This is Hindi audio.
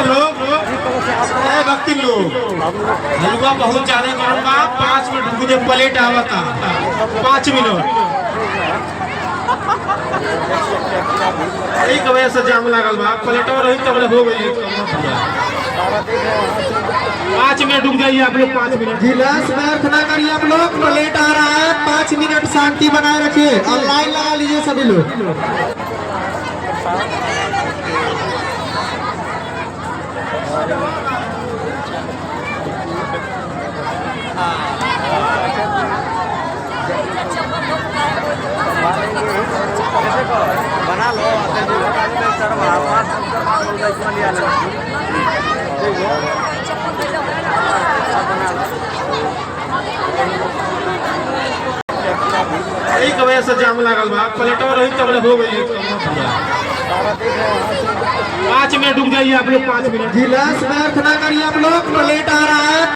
भक्त लोग भक्ति लोग हलवा बहुत ज्यादा गरम बा 5 मिनट रुक जे प्लेट आवता 5 मिनट एक वजह से जाम लागल बा प्लेट रही तब हो गई 5 मिनट रुक जाइए आप लोग 5 मिनट गिलास व्यर्थ ना करिए आप लोग प्लेट आ रहा है 5 मिनट शांति बनाए रखिए और लाइन लगा लीजिए सभी लोग बना लो एक वजह से जाम लागल बा प्लेट रही तब हो गई 5 मिनट रुक जाइए आप लोग 5 मिनट गिलास व्यर्थ ना करिए आप लोग प्लेट